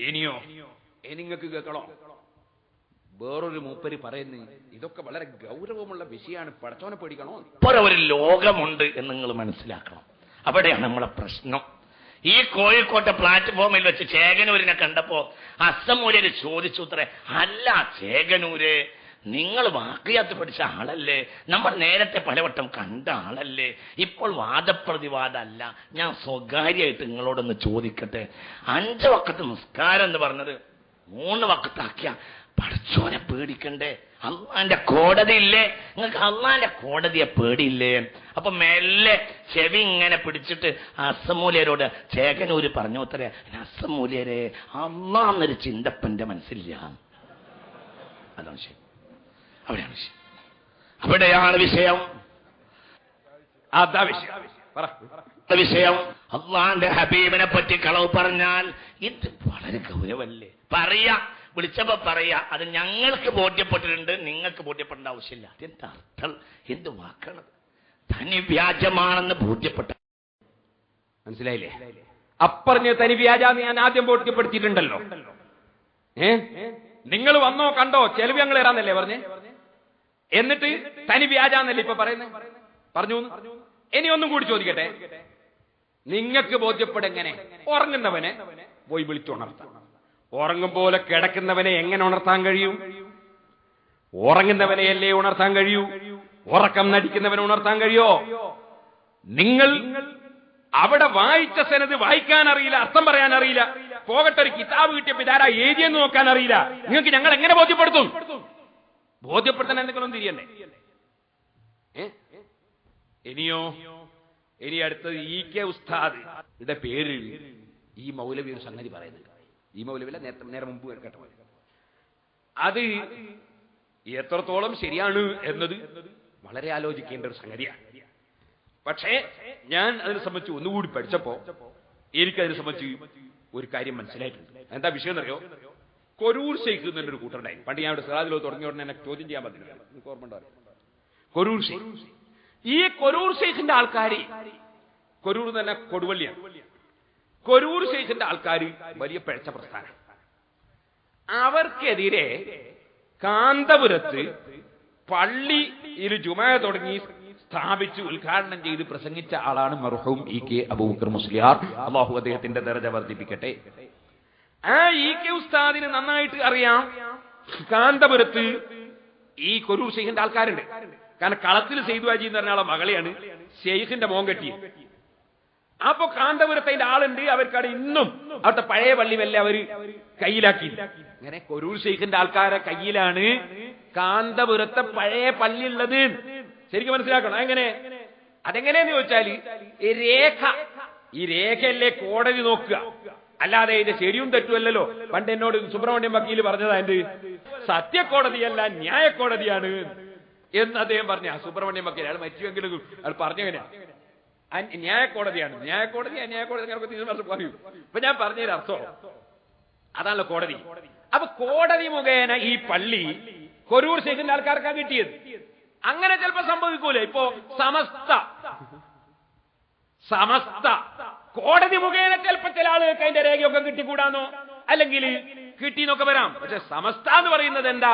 ഇനിയോ നിങ്ങൾക്ക് കേൾക്കണോ? വേറൊരു മൂപ്പര് പറയുന്നു, ഇതൊക്കെ വളരെ ഗൗരവമുള്ള വിഷയമാണ്, പടച്ചോനെ പേടിക്കണോ? ഇപ്പോൾ ഒരു ലോകമുണ്ട് എന്ന് നിങ്ങൾ മനസ്സിലാക്കണം. അവിടെയാണ് നമ്മളെ പ്രശ്നം. ഈ കോഴിക്കോട്ടെ പ്ലാറ്റ്ഫോമിൽ വെച്ച് ചേകനൂരിനെ കണ്ടപ്പോ അസമൂര്യര് ചോദിച്ചു അത്രേ, അല്ല ചേകനൂര്, നിങ്ങൾ വാക്കിയാത്ത് പഠിച്ച ആളല്ലേ, നമ്മൾ നേരത്തെ പലവട്ടം കണ്ട ആളല്ലേ, ഇപ്പോൾ വാദപ്രതിവാദമല്ല, ഞാൻ സ്വകാര്യമായിട്ട് നിങ്ങളോടൊന്ന് ചോദിക്കട്ടെ, 5 വക്കത്ത് നിസ്കാരം എന്ന് പറഞ്ഞത് 3 വക്കത്താക്കിയ പടച്ചോനെ പേടിക്കണ്ടേ? അള്ളാന്റെ കോടതി ഇല്ലേ? നിങ്ങൾക്ക് അള്ളാന്റെ കോടതിയെ പേടിയില്ലേ? അപ്പൊ മെല്ലെ ചെവി ഇങ്ങനെ പിടിച്ചിട്ട് അസമൂല്യരോട് ചേകനൂര് പറഞ്ഞു അത്രേ, അസമൂല്യരെ അള്ളാന്നൊരു ചിന്തപ്പന്റെ മനസ്സില്ല. അതാണ് ശരി, അവിടെയാണ് വിഷയം, അവിടെയാണ് വിഷയം. അതാ വിഷയം. അള്ളാന്റെ ഹബീബിനെ പറ്റി കളവ് പറഞ്ഞാൽ ഇത് വളരെ ഗൗരവല്ലേ? പറയാ, വിളിച്ചപ്പോ പറയാ, അത് ഞങ്ങൾക്ക് ബോധ്യപ്പെട്ടിട്ടുണ്ട്, നിങ്ങൾക്ക് ബോധ്യപ്പെടേണ്ട ആവശ്യമില്ല. അതെന്താ അർത്ഥം? എന്ത് വാക്കാണ്? തനി വ്യാജമാണെന്ന് ബോധ്യപ്പെട്ട, മനസ്സിലായില്ലേ? അപ്പറഞ്ഞ് തനി വ്യാജാന്ന് ഞാൻ ആദ്യം ബോധ്യപ്പെടുത്തിയിട്ടുണ്ടല്ലോ. നിങ്ങൾ വന്നോ കണ്ടോ ചെലവ് ഞങ്ങൾ ഇറാന്നല്ലേ പറഞ്ഞേ? എന്നിട്ട് തനി വ്യാജാന്നല്ലേ ഇപ്പൊ പറയുന്നത്? പറഞ്ഞു. ഇനി ഒന്നും കൂടി ചോദിക്കട്ടെ, നിങ്ങൾക്ക് ബോധ്യപ്പെടെങ്ങനെ? ഉറങ്ങുന്നവനെ പോയി വിളിച്ചുണർത്താം. ഉറങ്ങും പോലെ കിടക്കുന്നവനെ എങ്ങനെ ഉണർത്താൻ കഴിയും? ഉറങ്ങുന്നവനെയല്ലേ ഉണർത്താൻ കഴിയൂ? ഉറക്കം നടിക്കുന്നവനെ ഉണർത്താൻ കഴിയോ? നിങ്ങൾ അവിടെ വായിച്ച സനത് വായിക്കാൻ അറിയില്ല, അർത്ഥം പറയാൻ അറിയില്ല, പോകട്ടെ ഒരു കിതാബ് കിട്ടിയപ്പോ ഇതാരാ എഴുതിയെന്ന് നോക്കാൻ അറിയില്ല. നിങ്ങൾക്ക് ഞങ്ങൾ എങ്ങനെ ബോധ്യപ്പെടുത്തും? ബോധ്യപ്പെടുത്താൻ എന്തെങ്കിലും തിരിയണ്ടേ? ഇനിയോ? ഇനി അടുത്തത് EK ഉസ്താദിന്റെ പേരിൽ ഈ മൗലവി ഒരു സംഗതി പറയുന്നത്. ഈ മൗലവില്ല, നേരെ മുമ്പ് കേട്ടോ. അത് എത്രത്തോളം ശരിയാണ് എന്നത് വളരെ ആലോചിക്കേണ്ട ഒരു സംഗതിയാണ്. പക്ഷേ ഞാൻ അതിനെ സംബന്ധിച്ച് ഒന്നുകൂടി പഠിച്ചപ്പോ എനിക്കതിനെ സംബന്ധിച്ച് ഒരു കാര്യം മനസ്സിലായിട്ടുണ്ട്. എന്താ വിഷയം എന്നറിയോ? കൊരൂർ ഷെയ്ഖ് എന്നൊരു കൂട്ടറുണ്ടായി. പണ്ട് ഞാൻ ഇവിടെ സിറാജിലോ തുടങ്ങിയ ഉടനെ എന്നെ ചോദ്യം ചെയ്യാൻ പറ്റില്ല, ഓർമ്മ ഉണ്ടാവും. കൊരൂർ ഷെയ്ഖ്, ഈ കൊരൂർ ഷെയ്ഖിന്റെ ആൾക്കാർ, കൊരൂർ തന്നെ കൊടുവള്ളിയാണ്, കൊരൂർ ഷെയ്ഖിന്റെ ആൾക്കാർ വലിയ പിഴച്ച പ്രസ്ഥാനം. അവർക്കെതിരെ കാന്തപുരത്ത് പള്ളിയിൽ ജുമാ തുടങ്ങി സ്ഥാപിച്ച് ഉദ്ഘാടനം ചെയ്ത് പ്രസംഗിച്ച ആളാണ് മർഹൂം EK അബൂബക്കർ മുസ്ലിയാർ, അല്ലാഹു അദ്ദേഹത്തിന്റെ ദറജ വർദ്ധിപ്പിക്കട്ടെ. ആ EK ഉസ്താദിന് നന്നായിട്ട് അറിയാം കാന്തപുരത്ത് ഈ കൊരൂർ ഷെയ്ഖിന്റെ ആൾക്കാരുണ്ട്. കാരണം കളത്തിൽ സെയ്ദ് വാജി എന്ന് പറഞ്ഞ ആളെ മകളെയാണ് ഷെയ്ഖിന്റെ മോൻ കെട്ടി. അപ്പൊ കാന്തപുരത്തെ ആളുണ്ട്, അവർക്കവിടെ ഇന്നും അവിടുത്തെ പഴയ പള്ളി വല്ല അവര് കയ്യിലാക്കി. അങ്ങനെ കൊരൂർ ഷെയ്ഖിന്റെ ആൾക്കാരെ കയ്യിലാണ് കാന്തപുരത്തെ പഴയ പള്ളി ഉള്ളത്. ശരിക്കും മനസ്സിലാക്കണം. എങ്ങനെ? അതെങ്ങനെയെന്ന് ചോദിച്ചാല് ഈ രേഖയല്ലേ കോടതി നോക്കുക, അല്ലാതെ ഇതിന്റെ ശരിയും തെറ്റുമല്ലോ. പണ്ട് എന്നോട് സുബ്രഹ്മണ്യം വക്കീൽ പറഞ്ഞതാ, എന്ത് സത്യക്കോടതിയല്ല ന്യായക്കോടതിയാണ് എന്ന് അദ്ദേഹം പറഞ്ഞ. സുബ്രഹ്മണ്യം വക്കീൽ അയാൾ മരിച്ചുവെങ്കിലും അയാൾ പറഞ്ഞെങ്ങനെയാ? ന്യായക്കോടതിയാണ്. ന്യായക്കോടതി അന്യായക്കോടതി പറയൂ. ഇപ്പൊ ഞാൻ പറഞ്ഞതിന് അർത്ഥം അതാണല്ലോ കോടതി. അപ്പൊ കോടതി മുഖേന ഈ പള്ളി കൊരൂർ ഷെയ്ഖിന്റെ ആൾക്കാർക്കാണ് കിട്ടിയത്. അങ്ങനെ ചിലപ്പോ സംഭവിക്കൂലേ? ഇപ്പോ സമസ്ത കോടതി മുഖേന ചിലപ്പോ ചില ആളുകൾക്ക് അതിന്റെ രേഖയൊക്കെ കിട്ടിക്കൂടാന്നോ, അല്ലെങ്കിൽ കിട്ടിന്നൊക്കെ വരാം. പക്ഷെ സമസ്ത എന്ന് പറയുന്നത് എന്താ?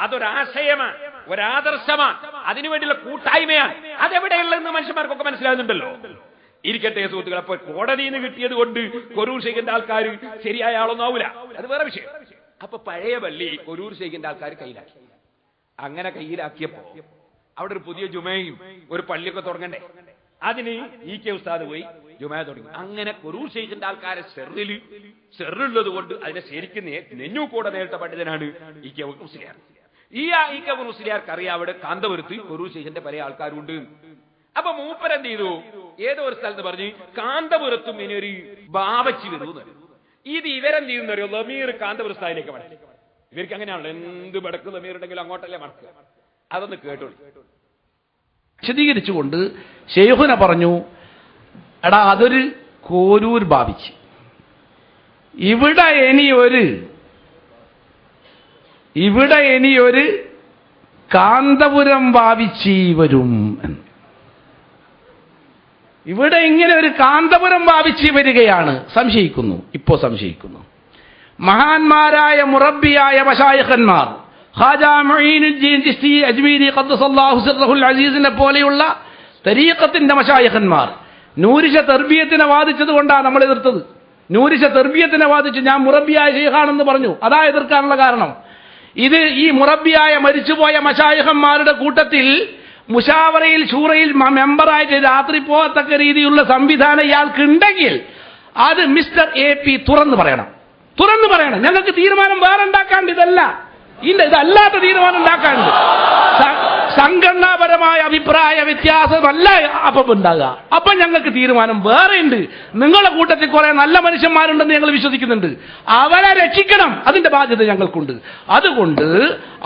അതൊരാശയമാണ്, ഒരാദർശമാണ്, അതിനുവേണ്ടിയുള്ള കൂട്ടായ്മയാണ്. അതെവിടെയുള്ളതെന്ന് മനുഷ്യന്മാർക്കൊക്കെ മനസ്സിലാകുന്നുണ്ടല്ലോ. ഇരിക്കട്ടെ സുഹൃത്തുക്കൾ. അപ്പൊ കോടതിയിൽ നിന്ന് കിട്ടിയത് കൊണ്ട് കൊരൂർ ഷെയ്ഖിന്റെ ആൾക്കാർ ശരിയായ ആളൊന്നും ആവൂല, അത് വേറെ വിഷയം. അപ്പൊ പഴയ പള്ളി കൊരൂർ ഷെയ്ഖിന്റെ ആൾക്കാർ കയ്യിലാക്കി. അങ്ങനെ കയ്യിലാക്കിയപ്പോ അവിടെ ഒരു പുതിയ ജുമയും ഒരു പള്ളിയൊക്കെ തുടങ്ങണ്ടേ? അതിന് EK ഉസ്താദ് പോയി ജുമാ തുടങ്ങി. അങ്ങനെ കൊരൂർ ഷെയ്ഖിന്റെ ആൾക്കാരെ സെറുള്ളത് കൊണ്ട് അതിനെ ശരിക്കും നെഞ്ഞൂക്കൂടെ നേരിട്ട പണ്ഡിതനാണ് EK മുസ്ലിയാർ. ഈ EK മുസ്ലിയാർക്ക് അറിയാം അവിടെ കാന്തപുരത്ത് കൊരൂർ ഷെയ്ഖിന്റെ പല ആൾക്കാരുണ്ട്. അപ്പൊ മൂപ്പരെന്ത് ചെയ്തു? ഏതോ ഒരു സ്ഥലത്ത് പറഞ്ഞ് കാന്തപുരത്തും ഇനി ഒരു ബാബച്ചി വരുന്നു. ഇത് ഇവരെന്ത് ചെയ്യുന്നറിയോ? ലമീർ കാന്തപുരസ്ഥാനിലേക്ക് മടക്കി. ഇവർക്ക് അങ്ങനെയാണല്ലോ, എന്ത് മടക്ക് ലമീർ ഉണ്ടെങ്കിലും അങ്ങോട്ടല്ലേ മടക്കുക. അതൊന്ന് കേട്ടോളൂ. വിശദീകരിച്ചുകൊണ്ട് ശൈഖുന പറഞ്ഞു, എടാ അതൊരു കോരൂർ ബാബിച്ച്, ഇവിടെ ഇനിയൊരു കാന്തപുരം ബാബിച്ചി വരും എന്ന്. ഇവിടെ ഇങ്ങനെ ഒരു കാന്തപുരം ബാബിച്ചി വരികയാണ്. സംശയിക്കുന്നു. മഹാന്മാരായ മുറബ്ബിയായ മശായിഖന്മാർ ഖാജാ മുഈനുദ്ദീൻ ചിശ്തി അജ്മീരി ഖദ്ദസല്ലാഹു സിർറഹുൽ അസീസിനെ പോലെയുള്ള തരീഖത്തിന്റെ മശായിഖന്മാർ നൂരിശ തർബിയത്തിനെ വാദിച്ചത് കൊണ്ടാണ് നമ്മൾ എതിർത്തത്. നൂരിശ തർബിയത്തിനെ വാദിച്ചു. ഞാൻ മുറബ്ബിയായ ശൈഖാണെന്ന് പറഞ്ഞു. അതാ എതിർക്കാനുള്ള കാരണം. ഇത് ഈ മുറബ്ബിയായ മരിച്ചുപോയ മശായിഖന്മാരുടെ കൂട്ടത്തിൽ മുശാവറയിൽ ഷൂറയിൽ മെമ്പറായിട്ട് രാത്രി പോകത്തക്ക രീതിയിലുള്ള സംവിധാനം ഇയാൾക്കുണ്ടെങ്കിൽ അത് മിസ്റ്റർ AP തുറന്നു പറയണം. ഞങ്ങൾക്ക് തീരുമാനം വേറെ ഉണ്ടാക്കാണ്ട്, ഇതല്ലാത്ത തീരുമാനം ഉണ്ടാക്കാണ്ട്. സംഘടനാപരമായ അഭിപ്രായ വ്യത്യാസമല്ല അപ്പം ഉണ്ടാകുക. അപ്പം ഞങ്ങൾക്ക് തീരുമാനം വേറെ ഉണ്ട്. നിങ്ങളുടെ കൂട്ടത്തിൽ കുറെ നല്ല മനുഷ്യന്മാരുണ്ടെന്ന് ഞങ്ങൾ വിശ്വസിക്കുന്നുണ്ട്. അവരെ രക്ഷിക്കണം, അതിന്റെ ബാധ്യത ഞങ്ങൾക്കുണ്ട്. അതുകൊണ്ട്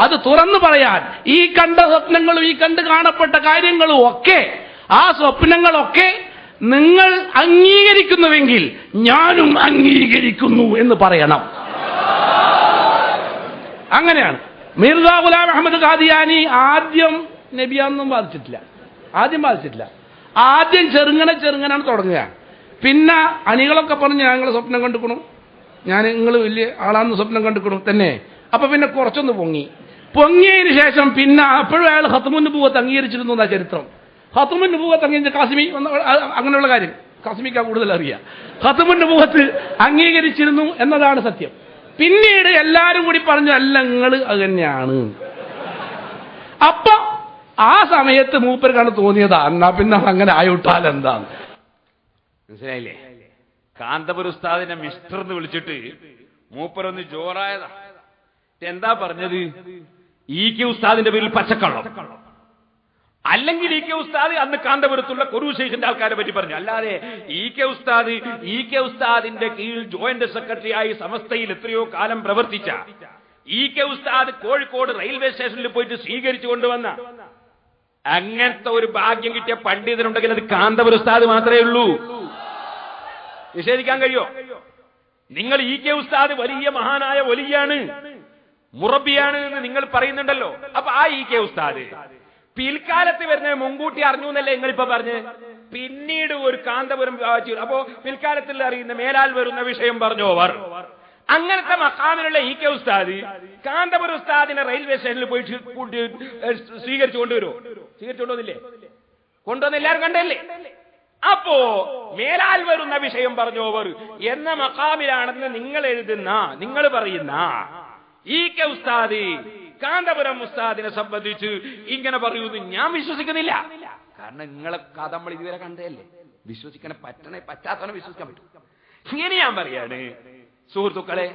അത് തുറന്നു പറയാൻ, ഈ കണ്ട സ്വപ്നങ്ങളും ഈ കണ്ട് കാണപ്പെട്ട കാര്യങ്ങളും ഒക്കെ, ആ സ്വപ്നങ്ങളൊക്കെ നിങ്ങൾ അംഗീകരിക്കുന്നുവെങ്കിൽ ഞാനും അംഗീകരിക്കുന്നു എന്ന് പറയണം. അങ്ങനെയാണ്. മിർസ ഗുലാം അഹമ്മദ് ഖാദിയാനി ആദ്യം നബിയാണെന്നും ബാധിച്ചിട്ടില്ല. ആദ്യം ചെറുങ്ങനാണ് തുടങ്ങുക. പിന്നെ അണികളൊക്കെ പറഞ്ഞ് ഞങ്ങൾ സ്വപ്നം കണ്ടുക്കണു, നിങ്ങൾ വലിയ ആളാണെന്ന് സ്വപ്നം കണ്ടുക്കണു തന്നെ. അപ്പൊ പിന്നെ കുറച്ചൊന്ന് പൊങ്ങിയതിന് ശേഷം പിന്നെ അപ്പോഴും അയാൾ ഖത്മുൻ നുബുവത്ത് അംഗീകരിച്ചിരുന്നു എന്നാ ചരിത്രം. ഖത്മുൻ നുബുവത്ത് അംഗീകരിച്ച കാസിമി അങ്ങനെയുള്ള കാര്യം കാസിമിക്കാ കൂടുതൽ അറിയാം. ഖത്മുൻ നുബുവത്ത് അംഗീകരിച്ചിരുന്നു എന്നതാണ് സത്യം. പിന്നീട് എല്ലാരും കൂടി പറഞ്ഞു അല്ല നിങ്ങൾ അത് തന്നെയാണ്. അപ്പൊ ആ സമയത്ത് മൂപ്പർക്കാണ് തോന്നിയതാ എന്നാ പിന്നെ അങ്ങനെ ആയിട്ടാൽ എന്താണ്. മനസ്സിലായില്ലേ? കാന്തപുര ഉസ്താദിനെ മിസ്റ്റർ എന്ന് വിളിച്ചിട്ട് മൂപ്പരൊന്ന് ജോറായതാ. എന്താ പറഞ്ഞത്? EK ഉസ്താദിന്റെ പേരിൽ പച്ചക്കള്ളം, അല്ലെങ്കിൽ EK ഉസ്താദ് അന്ന് കാന്തപുരത്തുള്ള കൊറൂ ശൈഖിന്റെ ആൾക്കാരെ പറ്റി പറഞ്ഞു. അല്ലാതെ EK ഉസ്താദിന്റെ കീഴിൽ ജോയിന്റ് സെക്രട്ടറി ആയി സമസ്തയിൽ എത്രയോ കാലം പ്രവർത്തിച്ച EK ഉസ്താദ് കോഴിക്കോട് റെയിൽവേ സ്റ്റേഷനിൽ പോയിട്ട് സ്വീകരിച്ചു കൊണ്ടുവന്ന അങ്ങനത്തെ ഒരു ഭാഗ്യം കിട്ടിയ പണ്ഡിതനുണ്ടെങ്കിൽ അത് കാന്തപുര ഉസ്താദ് മാത്രമേ ഉള്ളൂ. നിഷേധിക്കാൻ കഴിയോ? നിങ്ങൾ EK ഉസ്താദ് വലിയ മഹാനായ വലിയാണ്, മുറബിയാണ് എന്ന് നിങ്ങൾ പറയുന്നുണ്ടല്ലോ. അപ്പൊ ആ EK ഉസ്താദ് പിൽക്കാലത്ത് വരുന്ന മുൻകൂട്ടി അറിഞ്ഞു എന്നല്ലേ നിങ്ങളിപ്പോ പറഞ്ഞ്? പിന്നീട് ഒരു കാന്തപുരം അപ്പോ പിൽക്കാലത്തിൽ അറിയുന്ന മേലാൽ വരുന്ന വിഷയം പറഞ്ഞു അവർ. അങ്ങനത്തെ മഖാമിലുള്ള EK ഉസ്താദ് കാന്തപുര ഉസ്താദിനെ റെയിൽവേ സ്റ്റേഷനിൽ പോയി സ്വീകരിച്ചു കൊണ്ടുവന്നില്ലേ? കൊണ്ടുവന്ന് എല്ലാവരും കണ്ടല്ലേ? അപ്പോ മേലാൽ വരുന്ന വിഷയം പറഞ്ഞോവർ എന്ന മഖാമിലാണെന്ന് നിങ്ങൾ പറയുന്ന EK ഉസ്താദ് കാന്തപുരം ഉസ്താദിനെ സംബന്ധിച്ച് ഇങ്ങനെ പറയുന്നു ഞാൻ വിശ്വസിക്കുന്നില്ല. കാരണം നിങ്ങളെ കഥ നമ്മൾ ഇതുവരെ കണ്ടതല്ലേ. വിശ്വസിക്കാൻ പറ്റാത്തവനെ വിശ്വസിക്കാൻ പറ്റും. ഇങ്ങനെ ഞാൻ പറയാണ് സുഹൃത്തുക്കളെ,